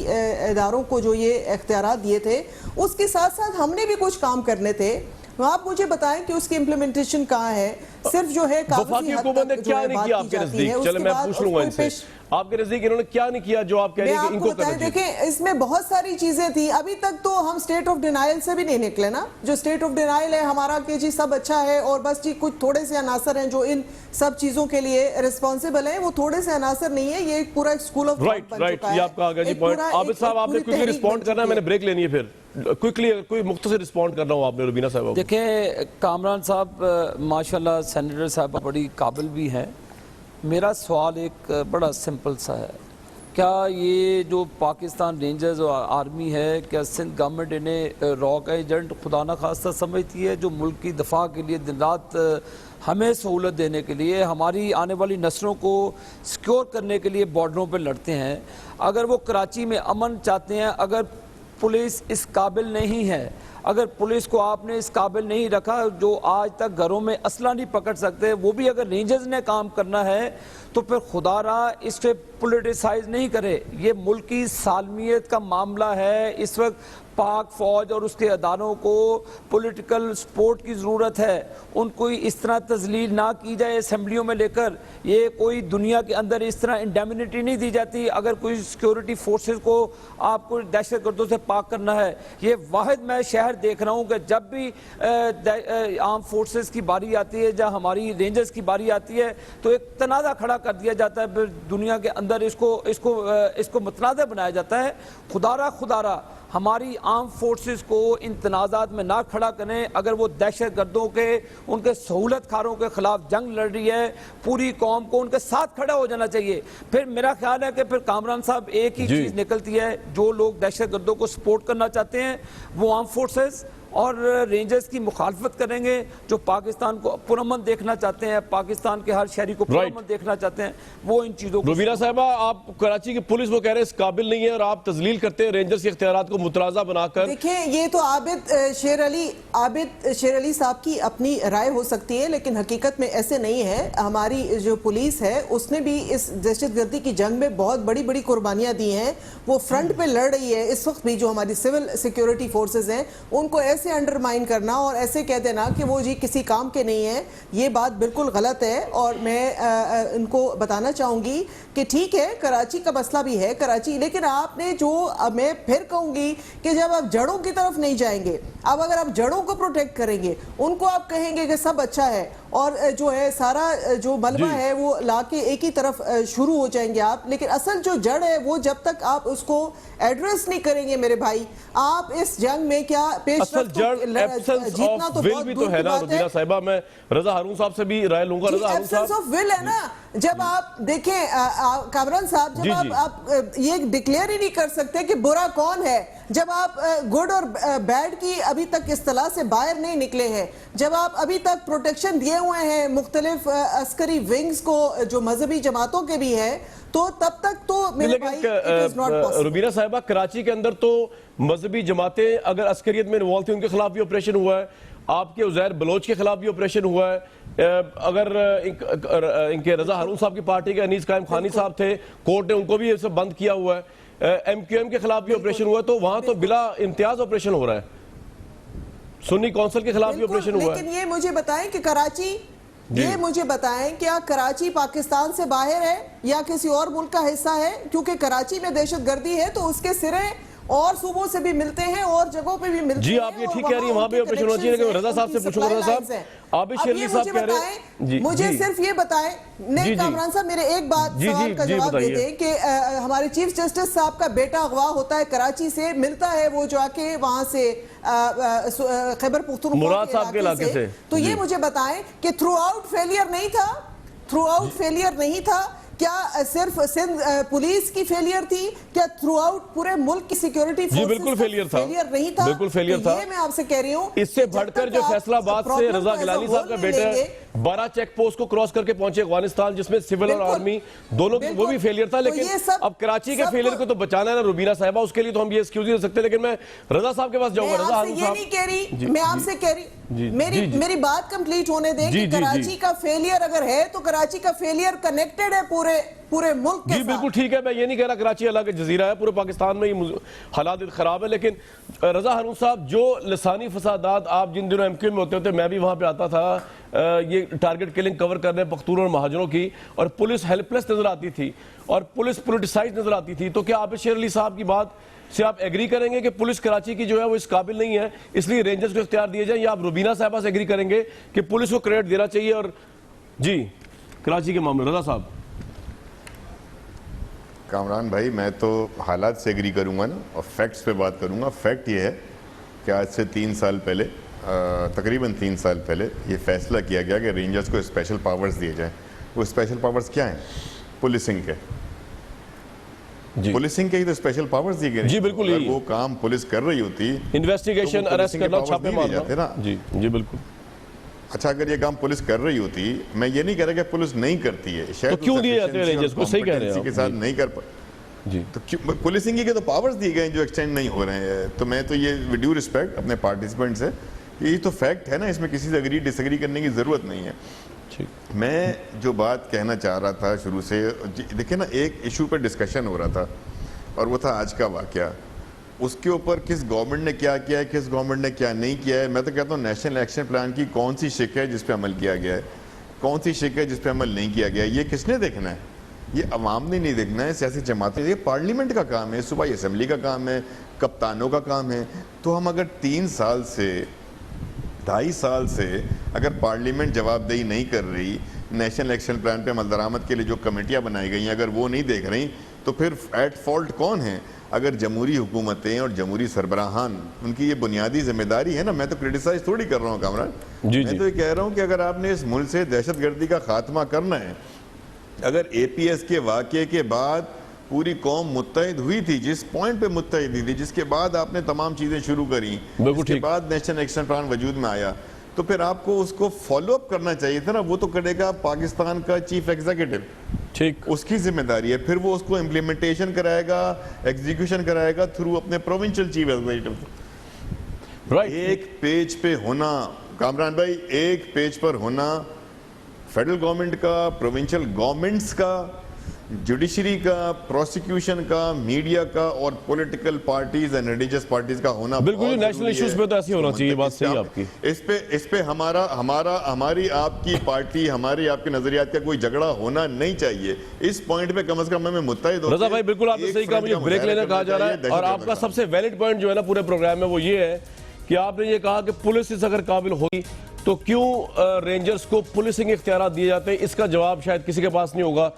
اداروں کو جو یہ اختیارات دیے تھے, اس کے ساتھ ساتھ ہم نے بھی کچھ کام کرنے تھے. آپ مجھے بتائیں کہ اس کی امپلیمنٹیشن کہاں ہے؟ صرف جو ہے وفاقی حکومت نے کیا نہیں کیا آپ کے نزدیک؟ چلے میں پوچھ لوں گا ان سے, آپ کے نزدیک انہوں نے کیا نہیں کیا جو آپ کہہ رہے ہیں کہ ان کو کرنا چاہیے؟ دیکھیں اس میں بہت ساری چیزیں تھیں. ابھی تک تو ہم سٹیٹ آف ڈینائل سے بھی نہیں نکلے نا. جو سٹیٹ آف ڈینائل ہے ہمارا کہ جی سب اچھا ہے اور بس جی کچھ تھوڑے سے عناصر ہیں جو ان سب چیزوں کے لیے ریسپانسبل ہیں, وہ تھوڑے سے عناصر نہیں ہے. یہ ایک پورا اسکول آف تھاٹ بن چکا ہے. یہ آپ کا آگا جی پوائنٹ. عابد صاحب آپ نے کوئی رسپونڈ کرنا ہے, میں نے بریک لینی ہے, پھر کوئکلی کوئی مختصر رسپونڈ کرنا ہو آپ نے روبینہ صاحب. دیکھیں کامران صاحب ماشاءاللہ سینیٹر صاحب بڑی قابل بھی ہیں. میرا سوال ایک بڑا سمپل سا ہے, کیا یہ جو پاکستان رینجرز اور آرمی ہے, کیا سندھ گورنمنٹ انہیں را کا ایجنٹ خدا نہ خواستہ سمجھتی ہے, جو ملک کی دفاع کے لیے دن رات ہمیں سہولت دینے کے لیے, ہماری آنے والی نسلوں کو سیکیور کرنے کے لیے بارڈروں پہ لڑتے ہیں؟ اگر وہ کراچی میں امن چاہتے ہیں, اگر پولیس اس قابل نہیں ہے, اگر پولیس کو آپ نے اس قابل نہیں رکھا جو آج تک گھروں میں اسلحہ نہیں پکڑ سکتے, وہ بھی اگر رینجرز نے کام کرنا ہے تو پھر خدا را اس سے پولیٹیسائز نہیں کرے. یہ ملک کی سالمیت کا معاملہ ہے. اس وقت پاک فوج اور اس کے اداروں کو پولیٹیکل سپورٹ کی ضرورت ہے. ان کو اس طرح تذلیل نہ کی جائے اسمبلیوں میں لے کر. یہ کوئی دنیا کے اندر اس طرح انڈیمنیٹی نہیں دی جاتی. اگر کوئی سیکیورٹی فورسز کو آپ کو دہشت گردوں سے پاک کرنا ہے, یہ واحد میں شہر دیکھ رہا ہوں کہ جب بھی آرم فورسز کی باری آتی ہے, جہاں ہماری رینجرز کی باری آتی ہے, تو ایک تنازع کھڑا کر دیا جاتا ہے. پھر دنیا کے اندر اس کو متنازع بنایا جاتا ہے. خدا را ہماری آرم فورسز کو ان تنازعات میں نہ کھڑا کریں. اگر وہ دہشت گردوں کے, ان کے سہولت کاروں کے خلاف جنگ لڑ رہی ہے, پوری قوم کو ان کے ساتھ کھڑا ہو جانا چاہیے. پھر میرا خیال ہے کہ پھر کامران صاحب ایک ہی چیز نکلتی ہے, جو لوگ دہشت گردوں کو سپورٹ کرنا چاہتے ہیں وہ آرم فورسز اور رینجرز کی مخالفت کریں گے. جو پاکستان کو پرامن دیکھنا چاہتے ہیں, پاکستان کے ہر شہری کو پرامن دیکھنا چاہتے ہیں, وہ ان چیزوں کو. روبینہ صاحبہ, آپ کراچی کی پولیس وہ کہہ رہے ہیں اس قابل نہیں ہے, اور آپ تذلیل کرتے ہیں رینجرز کے اختیارات کو متنازع بنا کر. دیکھیں یہ تو عابد شیر علی صاحب کی اپنی رائے ہو سکتی ہے, لیکن حقیقت میں ایسے نہیں ہے. ہماری جو پولیس ہے اس نے بھی اس دہشت گردی کی جنگ میں بہت بڑی بڑی قربانیاں دی ہیں. وہ فرنٹ پہ لڑ رہی ہے اس وقت بھی. جو ہماری سول سیکیورٹی فورسز ہیں ان کو ایسے انڈرمائن کرنا اور ایسے کہہ دینا کہ وہ جی کسی کام کے نہیں ہیں, یہ بات بالکل غلط ہے. اور میں ان کو بتانا چاہوں گی کہ ٹھیک ہے کراچی کا مسئلہ بھی ہے کراچی, لیکن آپ نے جو, میں پھر کہوں گی کہ جب آپ جڑوں کی طرف نہیں جائیں گے, اب اگر آپ جڑوں کو پروٹیکٹ کریں گے, ان کو آپ کہیں گے کہ سب اچھا ہے, اور جو ہے سارا جو ملبہ ہے وہ لا کے ایک ہی طرف شروع ہو جائیں گے آپ. لیکن اصل جو جڑ ہے وہ جب تک آپ اس کو ایڈریس نہیں کریں گے میرے بھائی, آپ اس جنگ میں کیا پیش جیتنا تو بہت دور کی بات ہے. صاحبہ میں رضا ہارون صاحب سے بھی رائے لوں گا. رضا ہارون صاحب, ایبسنس آف ول ہے نا. جب آپ دیکھیں کامران صاحب, جب آپ یہ ڈکلیئر ہی نہیں کر سکتے کہ برا کون ہے, جب آپ گڈ اور بیڈ کی ابھی تک اصطلاح سے باہر نہیں نکلے ہیں, جب آپ ابھی تک پروٹیکشن دیے ہوئے ہیں مختلف عسکری ونگز کو جو مذہبی جماعتوں کے بھی ہیں, تو تب تک تو میرے بھائی روبینہ صاحبہ کراچی کے اندر تو مذہبی جماعتیں اگر عسکریت میں انوالو تھیں ان کے خلاف بھی آپریشن ہوا ہے, آپ کے عزیر بلوچ کے خلاف بھی آپریشن ہوا ہے, اگر ان کے رضا ہارون صاحب کی پارٹی کے انیس قائم خانی صاحب تھے, کورٹ نے ان کو بھی یہ سب بند کیا ہوا ہے, ایم کیو ایم کے خلاف بھی آپریشن ہوا ہے, تو وہاں تو بلا امتیاز آپریشن ہو رہا ہے. سنی کونسل کے خلاف بھی آپریشن ہوا ہے. لیکن یہ مجھے بتائیں کہ کراچی, یہ مجھے بتائیں کیا کراچی پاکستان سے باہر ہے یا کسی اور ملک کا حصہ ہے؟ کیونکہ کراچی میں دہشت گردی ہے تو اس کے سرے اور صوبوں سے بھی ملتے ہیں اور جگہوں پہ بھی ملتے ہیں. جی آپ یہ ٹھیک کہہ رہی ہیں, وہاں بھی آپریشن ہونا چاہیے, لیکن رضا صاحب سے پوچھوں. رضا صاحب, عابد شیر علی صاحب کہہ رہے ہیں, مجھے صرف یہ بتائیں, نہیں کامران صاحب میرے ایک بات سوال کا جواب دے دیں کہ ہمارے چیف جسٹس صاحب کا بیٹا اغوا ہوتا ہے کراچی سے, ملتا ہے وہ جا کے وہاں سے خیبر پختونخوا کے علاقے سے, تو یہ مجھے بتائیں کہ تھرو آؤٹ فیلئر نہیں تھا کیا صرف سندھ پولیس کی فیلئر تھی؟ کیا تھرو آؤٹ پورے ملک کی سیکیورٹی فورسز بالکل فیلئر تھا، نہیں تھا؟ بالکل فیلئر تھا۔ یہ میں آپ سے کہہ رہی ہوں اس سے بڑھ کر جو فیصلہ آباد سے رضا گیلانی صاحب کا بیٹا 12 چیک پوسٹ کو کراس کر کے پہنچے افغانستان، جس میں سول اور آرمی دونوں، وہ بھی فیلئر تھا۔ لیکن اب کراچی کے فیلئر کو تو بچانا ہے نا روبینہ صاحبہ، اس کے لیے تو ہم یہ ایکسکیوز نہیں دے سکتے۔ لیکن میں رضا صاحب کے پاس جاؤں گا۔ رضا ہارون صاحب، یہ نہیں کہہ رہی، میں آپ سے کہہ رہی، میری بات کمپلیٹ ہونے دیں کہ کراچی کا فیلئر اگر ہے تو کراچی کا فیلئر کنیکٹڈ ہے پورے ملک کے ساتھ۔ جی بالکل ٹھیک ہے، میں یہ نہیں کہہ رہا کراچی الگ جزیرہ ہے، پورے پاکستان میں یہ حالات خراب ہے۔ لیکن رضا ہارون صاحب، جو لسانی فسادات آپ جن دنوں ایم کیو میں ہوتے میں بھی وہاں پہ آتا تھا، یہ ٹارگٹ کلنگ کور کرنے پختونوں اور مہاجروں کی، اور پولیس ہیلپ لیس نظر آتی تھی اور پولیس پولیٹیسائز نظر آتی تھی، تو کیا عابد شیر علی صاحب کی بات سے آپ ایگری کریں گے کہ پولیس کراچی کی جو ہے وہ اس قابل نہیں ہے، اس لیے رینجرز کو اختیار دیے جائیں، یا آپ روبینہ صاحبہ سے ایگری کریں گے کہ پولیس کو کریڈٹ دینا چاہیے؟ اور جی کراچی کے معاملے، رضا صاحب۔ کامران بھائی، میں تو حالات سے ایگری کروں گا نا، اور فیکٹس پہ بات کروں گا۔ فیکٹ یہ ہے کہ آج سے 3 سال پہلے، تقریباً 3 سال پہلے، یہ فیصلہ کیا گیا کہ رینجرز کو اسپیشل پاورز دیے جائیں۔ وہ اسپیشل پاورز کیا ہیں؟ پولیسنگ کے، پولیسنگ کے ہی تو اسپیشل پاورز دیے گئے۔ جی بالکل، اگر وہ کام پولیس کر رہی ہوتی، انویسٹیگیشن، اریسٹ کرنا، چھاپے مارنا۔ جی جی بالکل۔ اچھا، اگر یہ کام پولیس کر رہی ہوتی، میں یہ نہیں کہہ رہا کہ پولیس نہیں کرتی ہے، تو کیوں دیے جاتے ہیں رینجرز کو؟ صحیح کہہ رہے ہیں آپ۔ کے ساتھ نہیں کر جی تو پولیسنگ کے تو پاورز دیے گئے ہیں جو ایکسٹینڈ نہیں ہو رہے ہیں۔ تو میں تو یہ ود ڈیو رسپیکٹ اپنے پارٹیسپینٹ سے، یہ تو فیکٹ ہے نا، اس میں کسی سے اگری ڈس ایگری کرنے کی ضرورت نہیں ہے۔ میں جو بات کہنا چاہ رہا تھا شروع سے، دیکھیں نا، ایک ایشو پہ ڈسکشن ہو رہا تھا اور وہ تھا آج کا واقعہ۔ اس کے اوپر کس گورنمنٹ نے کیا کیا ہے، کس گورنمنٹ نے کیا نہیں کیا ہے۔ میں تو کہتا ہوں نیشنل ایکشن پلان کی کون سی شق ہے جس پہ عمل کیا گیا ہے، کون سی شق ہے جس پہ عمل نہیں کیا گیا ہے، یہ کس نے دیکھنا ہے؟ یہ عوام نے نہیں دیکھنا ہے، سیاسی جماعتیں، یہ پارلیمنٹ کا کام ہے، صوبائی اسمبلی کا کام ہے، کپتانوں کا کام ہے۔ تو ہم اگر 3 سال سے 2.5 سال سے اگر پارلیمنٹ جواب دہی نہیں کر رہی، نیشنل ایکشن پلان پہ عمل درآمد کے لیے جو کمیٹیاں بنائی گئی ہیں اگر وہ نہیں دیکھ رہی، تو پھر ایٹ فالٹ کون ہیں؟ اگر جمہوری حکومتیں اور جمہوری سربراہان، ان کی یہ بنیادی ذمہ داری ہے نا۔ میں تو کرٹیسائز تھوڑی کر رہا ہوں کامران، میں تو یہ کہہ رہا ہوں کہ اگر آپ نے اس ملک سے دہشت گردی کا خاتمہ کرنا ہے، اگر اے پی ایس کے واقعے کے بعد پوری قوم متحد ہوئی تھی، جس پوائنٹ پہ متحد ہوئی تھی، جس کے بعد آپ نے تمام چیزیں شروع کریں، جس کے بعد نیشنل ایکشن پلان وجود میں آیا، تو پھر آپ کو اس کو فالو اپ کرنا چاہیے تھا نا۔ وہ تو کرے گا پاکستان کا چیف ایگزیکٹو، ٹھیک، اس کی ذمہ داری ہے۔ پھر وہ اس کو امپلیمنٹیشن کرائے گا، ایگزیکیوشن کرائے گا تھرو اپنے پروونشل چیف ایگزیکٹو۔ ایک پیج پہ ہونا کامران بھائی، ایک پیج پر ہونا فیڈرل گورنمنٹ کا، پروونشل گورنمنٹس کا، جوڈیشری کا، پروسیکیوشن کا، میڈیا کا، اور political parties and religious parties کا ہونا بالکل۔ نیشنل ایشوز پہ تو ایسی ہونا چاہیے، بات صحیح آپ کی۔ اس پہ ہماری آپ کی پارٹی، ہماری آپ کے نظریات کا کوئی جھگڑا ہونا نہیں چاہیے۔ اس پوائنٹ پہ کم از کم ہمیں متحد ہو۔ رضا بھائی بالکل آپ نے صحیح کہا، مجھے بریک لینا کہا جا رہا ہے، اور آپ کا سب سے ویلڈ پوائنٹ جو ہے نا پورے پروگرام میں وہ یہ ہے کہ آپ نے یہ کہا کہ پولیس اس اگر قابل ہوگی تو کیوں رینجرز کو پولیسنگ اختیارات دیے جاتے ہیں؟ اس کا جواب شاید کسی کے پاس نہیں ہوگا۔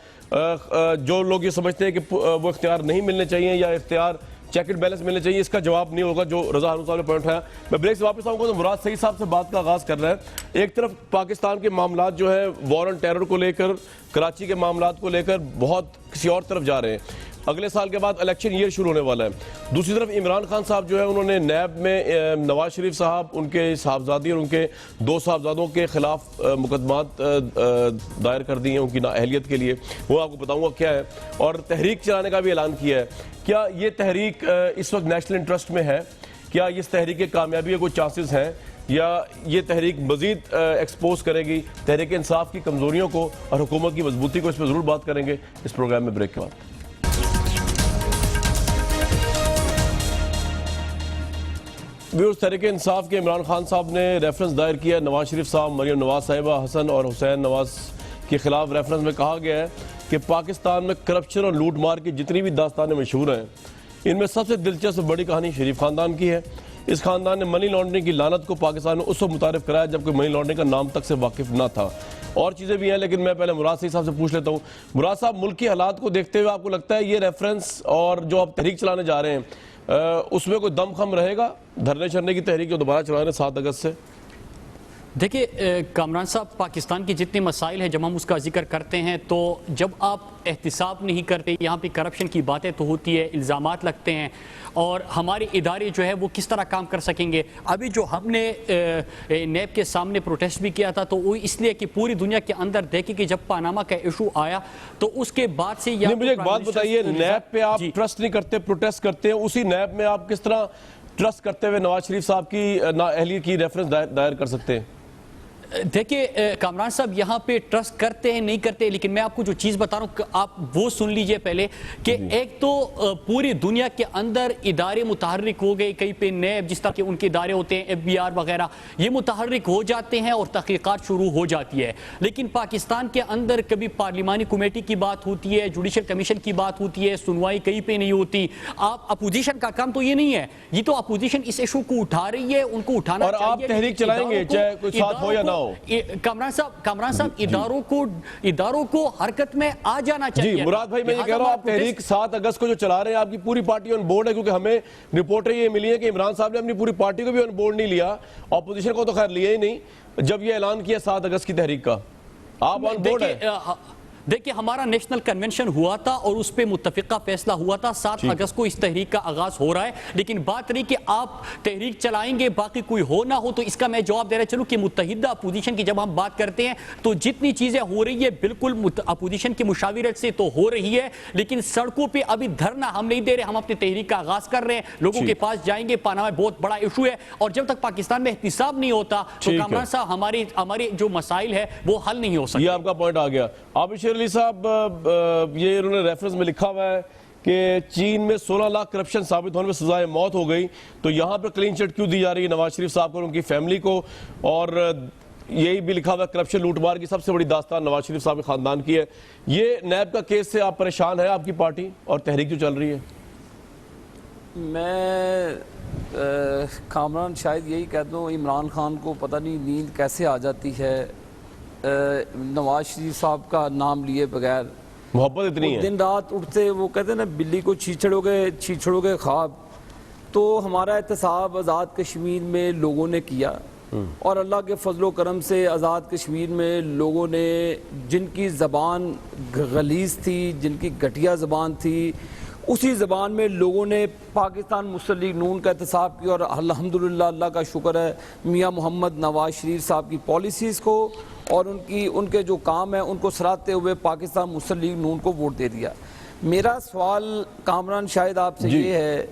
جو لوگ یہ سمجھتے ہیں کہ وہ اختیار نہیں ملنے چاہیے یا اختیار چیک اینڈ بیلنس ملنے چاہیے، اس کا جواب نہیں ہوگا جو رضا ہارون صاحب نے پوائنٹ اٹھایا۔ میں بریک سے واپس آؤں گا تو مراد سعید صاحب سے بات کا آغاز کر رہے ہیں۔ ایک طرف پاکستان کے معاملات جو ہے وار آن ٹیرر کو لے کر، کراچی کے معاملات کو لے کر بہت کسی اور طرف جا رہے ہیں۔ اگلے سال کے بعد الیکشن ایئر شروع ہونے والا ہے۔ دوسری طرف عمران خان صاحب جو ہے انہوں نے نیب میں نواز شریف صاحب، ان کے صاحبزادی اور ان کے 2 صاحبزادوں کے خلاف مقدمات دائر کر دی ہیں ان کی نااہلیت کے لیے، وہ آپ کو بتاؤں گا کیا ہے، اور تحریک چلانے کا بھی اعلان کیا ہے۔ کیا یہ تحریک اس وقت نیشنل انٹرسٹ میں ہے؟ کیا اس تحریک کی کامیابی کے کوئی چانسز ہیں، یا یہ تحریک مزید ایکسپوز کرے گی تحریک انصاف کی کمزوریوں کو اور حکومت کی مضبوطی کو؟ اس پہ ضرور بات کریں گے اس پروگرام میں بریک کے بعد۔ ویورز، تحریک انصاف کے عمران خان صاحب نے ریفرنس دائر کیا نواز شریف صاحب، مریم نواز صاحبہ، حسن اور حسین نواز کے خلاف۔ ریفرنس میں کہا گیا ہے کہ پاکستان میں کرپشن اور لوٹ مار کی جتنی بھی داستانیں مشہور ہیں، ان میں سب سے دلچسپ بڑی کہانی شریف خاندان کی ہے۔ اس خاندان نے منی لانڈرنگ کی لعنت کو پاکستان میں اس وقت متعارف کرایا جب کوئی منی لانڈرنگ کا نام تک سے واقف نہ تھا۔ اور چیزیں بھی ہیں، لیکن میں پہلے مراد سعید صاحب سے پوچھ لیتا ہوں۔ مراد صاحب، ملک کی حالات کو دیکھتے ہوئے آپ کو لگتا ہے یہ ریفرنس اور جو آپ تحریک چلانے جا رہے ہیں اس میں کوئی دم خم رہے گا؟ دھرنے شرنے کی تحریک جو دوبارہ چلا رہے ہیں 7 اگست سے؟ دیکھیے کامران صاحب، پاکستان کے جتنے مسائل ہیں جب ہم اس کا ذکر کرتے ہیں تو جب آپ احتساب نہیں کرتے، یہاں پہ کرپشن کی باتیں تو ہوتی ہے، الزامات لگتے ہیں، اور ہمارے ادارے جو ہے وہ کس طرح کام کر سکیں گے۔ ابھی جو ہم نے نیب کے سامنے پروٹیسٹ بھی کیا تھا تو وہ اس لیے کہ پوری دنیا کے اندر دیکھیں کہ جب پاناما کا ایشو آیا تو اس کے بعد سے مجھے ایک بات بتائیے، نیب پہ آپ ٹرسٹ نہیں کرتے، پروٹیسٹ کرتے ہیں، اسی نیب میں آپ کس طرح ٹرسٹ کرتے ہوئے نواز شریف صاحب کی نااہلیت کی ریفرنس دائر کر سکتے ہیں؟ دیکھیں کامران صاحب، یہاں پہ ٹرسٹ کرتے ہیں نہیں کرتے، لیکن میں آپ کو جو چیز بتا رہا ہوں آپ وہ سن لیجئے پہلے کہ ایک تو پوری دنیا کے اندر ادارے متحرک ہو گئے، کہیں پہ نیب جس طرح کے ان کے ادارے ہوتے ہیں، FBI وغیرہ، یہ متحرک ہو جاتے ہیں اور تحقیقات شروع ہو جاتی ہے۔ لیکن پاکستان کے اندر کبھی پارلیمانی کمیٹی کی بات ہوتی ہے، جوڈیشل کمیشن کی بات ہوتی ہے، سنوائی کہیں پہ نہیں ہوتی۔ آپ اپوزیشن کا کام تو یہ نہیں ہے، یہ تو اپوزیشن اس ایشو کو اٹھا رہی ہے، ان کو اٹھانا اور آپ تحریک چلائیں گے چاہے کوئی ساتھ ہو یا نہ ہو؟ کامران صاحب اداروں کو حرکت میں آ جانا چاہیے۔ جی مراد بھائی، میں یہ کہہ رہا ہوں آپ تحریک 7 اگست کو جو چلا رہے ہیں، آپ کی پوری پارٹی آن بورڈ ہے، کیونکہ ہمیں رپورٹیں یہ ملی ہیں کہ عمران صاحب نے اپنی پوری پارٹی کو بھی آن بورڈ نہیں لیا، اپوزیشن کو تو خیر لیا ہی نہیں جب یہ اعلان کیا 7 اگست کی تحریک کا، آپ آن بورڈ ہیں؟ دیکھیں ہمارا نیشنل کنونشن ہوا تھا اور اس پہ متفقہ فیصلہ ہوا تھا، 7 اگست کو اس تحریک کا آغاز ہو رہا ہے، لیکن بات نہیں کہ آپ تحریک چلائیں گے باقی کوئی ہو نہ ہو۔ تو اس کا میں جواب دے رہا چلوں کہ متحدہ اپوزیشن کی جب ہم بات کرتے ہیں تو جتنی چیزیں ہو رہی ہے بالکل اپوزیشن کی مشاورت سے تو ہو رہی ہے، لیکن سڑکوں پہ ابھی دھرنا ہم نہیں دے رہے، ہم اپنی تحریک کا آغاز کر رہے ہیں، لوگوں کے پاس جائیں گے۔ پاناما بہت بڑا ایشو ہے اور جب تک پاکستان میں احتساب نہیں ہوتا تو کامران صاحب ہمارے جو مسائل ہے وہ حل نہیں ہو سکتے۔ یہ آپ کا پوائنٹ آ گیا۔ عابد شیر علی صاحب، یہ انہوں نے ریفرنس میں لکھا ہوا ہے کہ چین میں 16 لاکھ کرپشن ثابت ہونے میں سزائے موت ہو گئی، تو یہاں پہ کلین چٹ کیوں دی جا رہی ہے نواز شریف صاحب کو اور ان کی فیملی کو؟ اور یہی بھی لکھا ہوا ہے کرپشن لوٹ مار کی سب سے بڑی داستان نواز شریف صاحب کے خاندان کی ہے۔ یہ نیب کا کیس سے آپ پریشان ہے، آپ کی پارٹی اور تحریک جو چل رہی ہے؟ میں کامران شاید یہی کہتا ہوں، عمران خان کو پتہ نہیں نیند کیسے آ جاتی ہے نواز شریف صاحب کا نام لیے بغیر۔ محبت اتنی ہے، دن رات اٹھتے وہ کہتے ہیں نا بلی کو چھیچڑو گے خواب۔ تو ہمارا احتساب آزاد کشمیر میں لوگوں نے کیا اور اللہ کے فضل و کرم سے آزاد کشمیر میں لوگوں نے جن کی زبان غلیظ تھی، جن کی گھٹیا زبان تھی، اسی زبان میں لوگوں نے پاکستان مسلم لیگ نون کا احتساب کیا، اور الحمدللہ اللہ کا شکر ہے میاں محمد نواز شریف صاحب کی پالیسیز کو اور ان کے جو کام ہیں ان کو سراہتے ہوئے پاکستان مسلم لیگ نون کو ووٹ دے دیا۔ میرا سوال کامران شاہد آپ سے یہ ہے،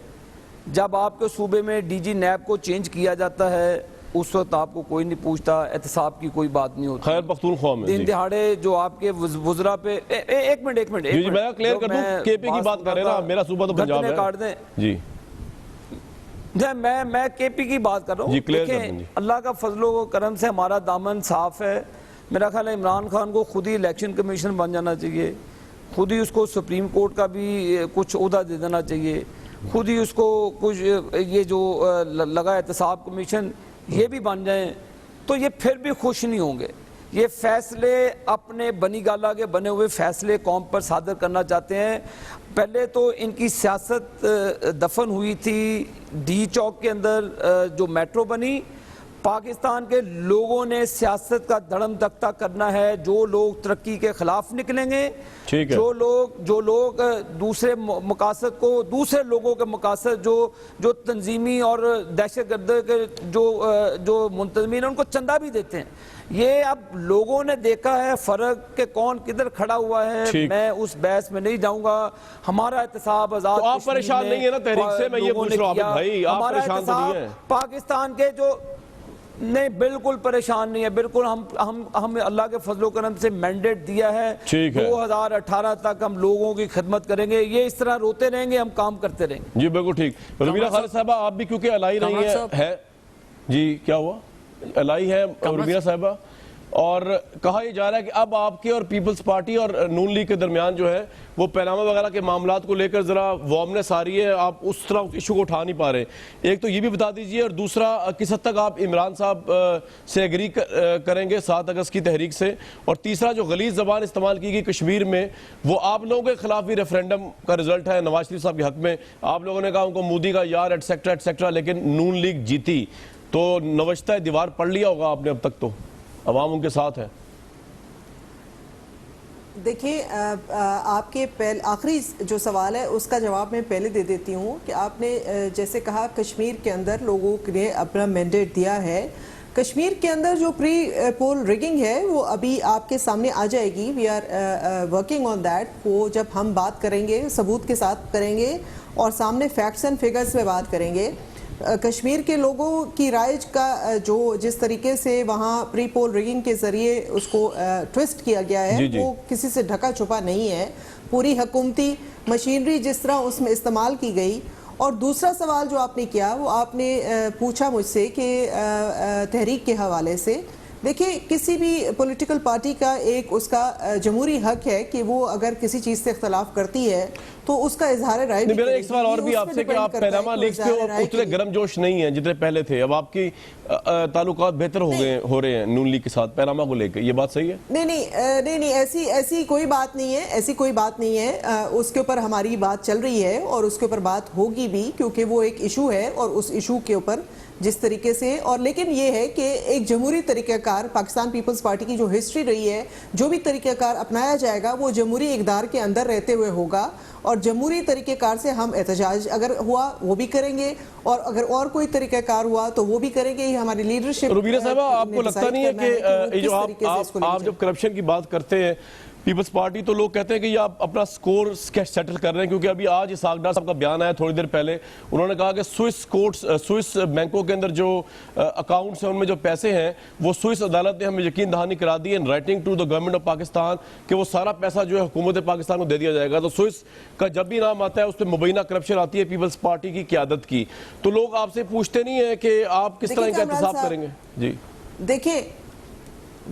جب آپ کے صوبے میں ڈی جی نیب کو چینج کیا جاتا ہے اس وقت آپ کو کوئی نہیں پوچھتا، احتساب کی کوئی بات نہیں ہوتی۔ خیر پختونخوا میں دن دہاڑے جو آپ کے وزراء پہ ایک منٹ جی میں کلیئر کر دوں، کے پی کی بات کر رہے ہیں نا، میرا صوبہ تو پنجاب ہے۔ کاٹ دیں جی میں کے پی کی بات کر رہا ہوں۔ دیکھیں اللہ کا فضل و کرم سے ہمارا دامن صاف ہے۔ میرا خیال ہے عمران خان کو خود ہی الیکشن کمیشن بن جانا چاہیے، خود ہی اس کو سپریم کورٹ کا بھی کچھ عہدہ دے دینا چاہیے، خود ہی اس کو کچھ یہ جو لگا احتساب کمیشن یہ بھی بن جائیں، تو یہ پھر بھی خوش نہیں ہوں گے۔ یہ فیصلے اپنے بنی گالا کے بنے ہوئے فیصلے قوم پر صادر کرنا چاہتے ہیں۔ پہلے تو ان کی سیاست دفن ہوئی تھی ڈی چوک کے اندر جو میٹرو بنی، پاکستان کے لوگوں نے سیاست کا دھڑم تختہ کرنا ہے۔ جو لوگ ترقی کے خلاف نکلیں گے، جو لوگ دوسرے مقاصد کو، دوسرے لوگوں کے مقاصد جو تنظیمی اور دہشت گرد کے جو منتظمین ہیں ان کو چندہ بھی دیتے ہیں، یہ اب لوگوں نے دیکھا ہے فرق کہ کون کدھر کھڑا ہوا ہے۔ میں اس بحث میں نہیں جاؤں گا۔ ہمارا احتساب آزاد تو آپ پریشان نہیں ہیں نا تحریک سے؟ میں یہ پوچھ رہا ہوں بھائی، آپ پریشان تو نہیں ہیں؟ پاکستان کے جو نہیں، بالکل پریشان نہیں ہے، بالکل ہم اللہ کے فضل و کرم سے مینڈیٹ دیا ہے 2018 تک ہم لوگوں کی خدمت کریں گے، یہ اس طرح روتے رہیں گے، ہم کام کرتے رہیں گے۔ جی بالکل ٹھیک۔ روبینہ خالد صاحبہ آپ بھی کیونکہ الائی رہی ہے، جی کیا ہوا؟ الائی ہے روبینہ صاحبہ، اور کہا یہ جا رہا ہے کہ اب آپ کے اور پیپلز پارٹی اور نون لیگ کے درمیان جو ہے وہ پیناما وغیرہ کے معاملات کو لے کر ذرا وارمنس آ رہی ہے، آپ اس طرح ایشو کو اٹھا نہیں پا رہے۔ ایک تو یہ بھی بتا دیجئے، اور دوسرا کس حد تک آپ عمران صاحب سے ایگری کریں گے 7 اگست کی تحریک سے، اور تیسرا جو غلیظ زبان استعمال کی گئی کشمیر میں وہ آپ لوگوں کے خلاف بھی ریفرینڈم کا رزلٹ ہے نواز شریف صاحب کے حق میں، آپ لوگوں نے کہا ان کو مودی کا یار ایٹسیکٹرا ایٹسیکٹرا، لیکن نون لیگ جیتی۔ تو نوشتہ دیوار پڑھ لیا ہوگا آپ نے اب تک، تو عوام ان کے ساتھ ہے. دیکھیں آپ کے آخری جو سوال ہے اس کا جواب میں پہلے دے دیتی ہوں کہ آپ نے جیسے کہا کشمیر کے اندر لوگوں نے اپنا مینڈیٹ دیا ہے. کشمیر کے اندر جو پری پول ریگنگ ہے وہ ابھی آپ کے سامنے آ جائے گی. We are working on that. وہ جب ہم بات کریں گے ثبوت کے ساتھ کریں گے اور سامنے فیکٹس اینڈ فگرز میں بات کریں گے. کشمیر کے لوگوں کی رائے کا جو جس طریقے سے وہاں پری پول ریگنگ کے ذریعے اس کو ٹویسٹ کیا گیا ہے وہ کسی سے ڈھکا چھپا نہیں ہے. پوری حکومتی مشینری جس طرح اس میں استعمال کی گئی. اور دوسرا سوال جو آپ نے کیا وہ آپ نے پوچھا مجھ سے کہ تحریک کے حوالے سے. دیکھیں کسی بھی پولیٹیکل پارٹی کا ایک اس کا جمہوری حق ہے کہ وہ اگر کسی چیز سے اختلاف کرتی ہے تو اس کا اظہار رائے بھی. میرا ایک سوال اور بھی آپ سے کہ آپ پیناما لیکس پہ اتنے گرم جوش نہیں ہیں جتنے پہلے تھے. اب آپ کی تعلقات بہتر ہو رہے ہیں نون لیگ کے ساتھ پیناما کو لے کے، یہ بات صحیح ہے؟ نہیں ایسی کوئی بات نہیں ہے. ایسی کوئی بات نہیں ہے. اس کے اوپر ہماری بات چل رہی ہے اور اس کے اوپر بات ہوگی بھی کیونکہ وہ ایک ایشو ہے اور اس ایشو کے اوپر جس طریقے سے. اور لیکن یہ ہے کہ ایک جمہوری طریقہ کار پاکستان پیپلز پارٹی کی جو ہسٹری رہی ہے جو بھی طریقہ کار اپنایا جائے گا وہ جمہوری اقدار کے اندر رہتے ہوئے ہوگا اور جمہوری طریقہ کار سے ہم احتجاج اگر ہوا وہ بھی کریں گے اور اگر اور کوئی طریقہ کار ہوا تو وہ بھی کریں گے. یہ ہماری لیڈرشپ. روبینہ صاحبہ آپ کو لگتا نہیں ہے کہ جو آپ جب کرپشن کی بات کرتے ہیں پیپلز پارٹی تو لوگ کہتے ہیں کہ یہ آپ اپنا سکور سیٹل کر رہے ہیں کیونکہ ابھی آج اسحاق ڈار صاحب کا بیان آیا تھوڑی دیر پہلے. انہوں نے کہا کہ سوئس بینکوں کے اندر جو اکاؤنٹس ہیں ان میں جو پیسے ہیں وہ سوئس عدالت نے ہمیں یقین دہانی کرا دی in writing to the government of Pakistan کہ وہ سارا پیسہ جو ہے حکومت پاکستان کو دے دیا جائے گا. تو سوئس کا جب بھی نام آتا ہے اس پہ مبینہ کرپشن آتی ہے پیپلز پارٹی کی قیادت کی. تو لوگ آپ سے پوچھتے نہیں ہیں کہ آپ کس طرح ان کا احتساب کریں گے؟ جی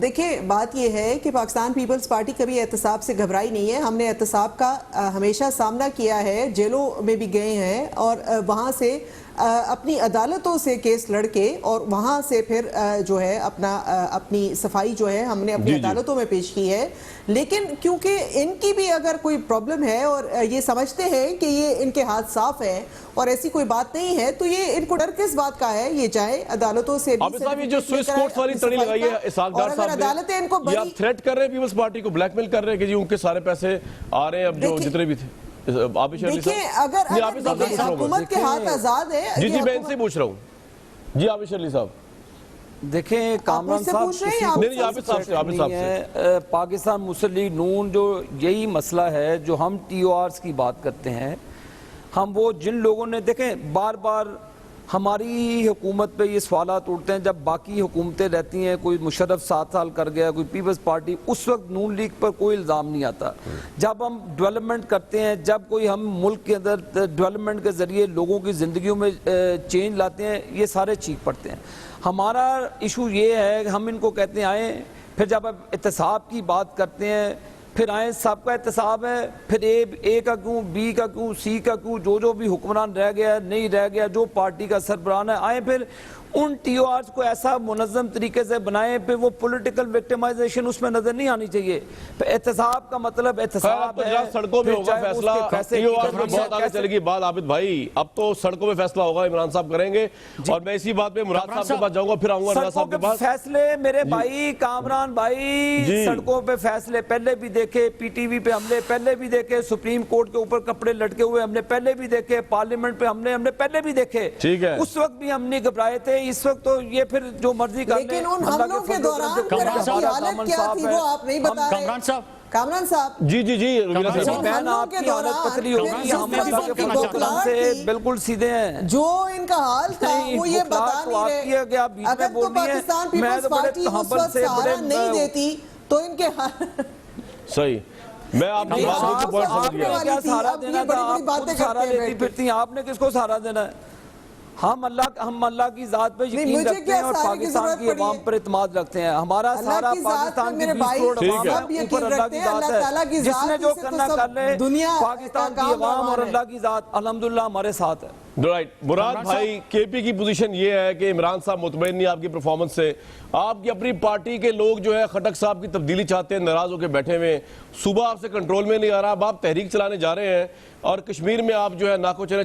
دیکھیں بات یہ ہے کہ پاکستان پیپلز پارٹی کبھی احتساب سے گھبرائی نہیں ہے. ہم نے احتساب کا ہمیشہ سامنا کیا ہے. جیلوں میں بھی گئے ہیں اور وہاں سے اپنی عدالتوں سے کیس لڑ کے اور وہاں سے پھر جو ہے اپنی صفائی جو ہے ہم نے اپنی عدالتوں میں پیش کی ہے. لیکن کیونکہ ان کی بھی اگر کوئی پرابلم ہے اور یہ سمجھتے ہیں کہ یہ ان کے ہاتھ صاف ہیں اور ایسی کوئی بات نہیں ہے تو یہ ان کو ڈر کس بات کا ہے؟ یہ چاہے عدالتوں سے آپ صاحب یہ جو سوئس کورٹس والی تڑی لگائی ہے اسحاق ڈار صاحب نے یہ آپ تھریٹ کر رہے ہیں پیپلز پارٹی کو بلیک میل کر رہے ہیں کہ جی ان کے سارے پیسے آ رہے ہیں اب جو جتنے بھی تھے. دیکھیں اگر حکومت کے ہاتھ آزاد ہے. جی میں ان سے پوچھ رہا ہوں. جی عابد شرلی صاحب دیکھیں کامران صاحب پاکستان مسلم لیگ نون جو یہی مسئلہ ہے جو ہم ٹی او آرز کی بات کرتے ہیں ہم وہ جن لوگوں نے دیکھیں بار بار ہماری حکومت پہ یہ سوالات اٹھتے ہیں جب باقی حکومتیں رہتی ہیں کوئی مشرف 7 سال کر گیا کوئی پیپلز پارٹی اس وقت نون لیگ پر کوئی الزام نہیں آتا. جب ہم ڈیولپمنٹ کرتے ہیں جب کوئی ہم ملک کے اندر ڈیولپمنٹ کے ذریعے لوگوں کی زندگیوں میں چینج لاتے ہیں یہ سارے چیخ پڑتے ہیں. ہمارا ایشو یہ ہے کہ ہم ان کو کہتے ہیں آئیں پھر جب اب احتساب کی بات کرتے ہیں پھر آئیں سب کا احتساب ہے پھر اے کا کیوں بی کا کیوں سی کا کیوں جو بھی حکمران رہ گیا نہیں رہ گیا جو پارٹی کا سربراہ ہے آئیں پھر ان ٹی او آرز کو ایسا منظم طریقے سے بنائیں پھر وہ پولیٹیکل وکٹمائزیشن اس میں نظر نہیں آنی چاہیے. احتساب کا مطلب احتساب ہے. سڑکوں میں ہوگا فیصلہ ٹی او آرز میں بہت آگے چلے گی بات عابد بھائی. اب تو سڑکوں میں فیصلہ ہوگا عمران صاحب کریں گے اور میں اسی بات پہ مراد صاحب کے پاس جاؤں گا پھر آؤں گا رضا صاحب کے پاس. فیصلے میرے بھائی کامران بھائی سڑکوں پہ فیصلے پہلے بھی دیکھے پی ٹی وی پہ ہم نے پہلے بھی دیکھے سپریم کورٹ کے اوپر کپڑے لٹکے ہوئے ہم نے پہلے بھی دیکھے پارلیمنٹ پہ ہم نے پہلے بھی دیکھے. اس وقت بھی ہم نہیں گھبرائے تھے. اس وقت تو یہ پھر جو مرضی کرنے لیکن ان حملوں کے دوران پھر آپ کی حالت کیا تھی وہ آپ نہیں بتا رہے. کامران صاحب جی بہن آپ کی حالت پتلی ہوگی ہم اللہ کے فضل سے بالکل سیدھے ہیں. جو ان کا حال تھا وہ یہ بتا نہیں رہے. اگر تو پاکستان پیپلز پارٹی اس وقت سہارا نہیں دیتی تو ان کے حال صحیح. میں آپ کی بات کو پوائنٹ سمجھ گیا. آپ نے کیا سہارا دینا تھا آپ سہارا دیتی پھرتی آپ نے کس کو سہارا دینا ہے؟ ہم اللہ کی ذات پہ یقین رکھتے ہیں اور پاکستان کی عوام پر اعتماد رکھتے ہیں. ہمارا سارا پاکستان کی 20 کروڑ عوام ہے اوپر اللہ کی ذات ہے. جس نے جو کرنا کر لے پاکستان کی عوام اور اللہ کی ذات الحمدللہ ہمارے ساتھ ہے. مراد بھائی کے پی کی پوزیشن یہ ہے کہ عمران صاحب مطمئن نہیں آپ کی پرفارمنس سے. آپ کی اپنی پارٹی کے لوگ جو ہے خٹک صاحب کی تبدیلی چاہتے ہیں ناراض ہو کے بیٹھے ہوئے. صوبہ آپ سے کنٹرول میں نہیں آ رہا. اب آپ تحریک چلانے جا رہے ہیں اور کشمیر میں آپ جو ہے ناکو چنے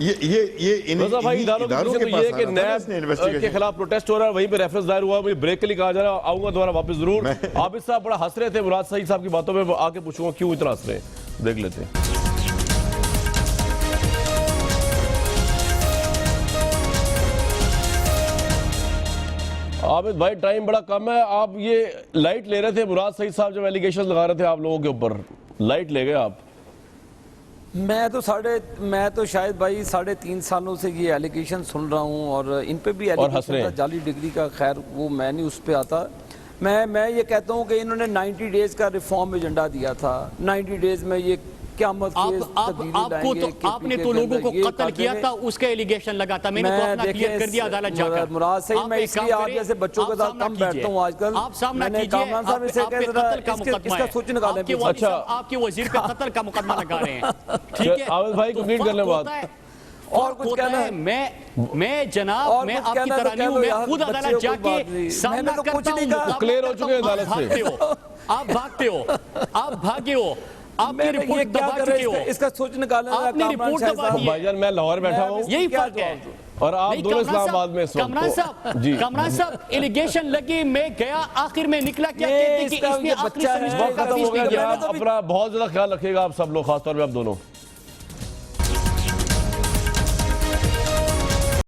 رضا بھائی اداروں کے پیچھے تو یہ ہے کہ نیب کے خلاف پروٹیسٹ ہو رہا ہے, وہیں پہ ریفرنس دائر ہوا, مجھے بریک کے لیے کہا جا رہا ہے, آؤں گا دوبارہ واپس ضرور. عابد صاحب بڑا ہنس رہے تھے مراد سعید صاحب کی باتوں میں, آ کے پوچھوں گا کیوں اتنا ہنس رہے ہیں, دیکھ لیتے ہیں. عابد بھائی ٹائم بڑا کم ہے, آپ یہ لائٹ لے رہے تھے مراد سعید صاحب جب ایلیگیشن لگا رہے تھے آپ لوگوں کے اوپر, لائٹ لے گئے آپ. میں تو شاید بھائی 3.5 سالوں سے یہ ایلیگیشن سن رہا ہوں, اور ان پہ بھی ایلیگیشن تھا جعلی ڈگری کا, خیر وہ میں نہیں اس پہ آتا. میں یہ کہتا ہوں کہ انہوں نے 90 ڈیز کا ریفارم ایجنڈا دیا تھا, 90 ڈیز میں یہ قیامت کی تبدیلی لائیں گے. آپ نے تو لوگوں کو قتل کیا تھا, اس کا ایلیگیشن لگا تھا, میں نے تو اپنا کلیئر کر دیا عدالت جا کر. مراد صحیح, میں اس لیے آپ جیسے بچوں کے ساتھ کم بیٹھتا ہوں آج کل. آپ سامنا کیجئے, آپ کے وزیر پہ قتل کا مقدمہ لگا رہے ہیں, ٹھیک ہے. عابد بھائی کمپلیٹ کر لیں بات. اور کچھ کہنا ہے؟ میں جناب, میں آپ کی طرح نہیں ہوں, میں خود عدالت جا کے سامنا کرتا ہوں. کلیئر ہو چکے ہیں عدالت سے. آپ بھاگتے ہو, آپ بھاگے ہو, آپ نے رپورٹ دبا چکے ہو, اس کا سوچ نکالنا. آپ نے رپورٹ دبا دی ہے. بھائی جان میں لاہور بیٹھا ہوں, یہی فرق ہے. اور آپ دونوں اسلام آباد میں اس وقت. کامران صاحب ایلیگیشن لگی, میں گیا, آخر میں نکلا کیا کہتے کہ اس نے آخری سمجھ اپنا بہت زیادہ خیال رکھیے گا آپ سب لوگ, خاص طور پہ آپ دونوں.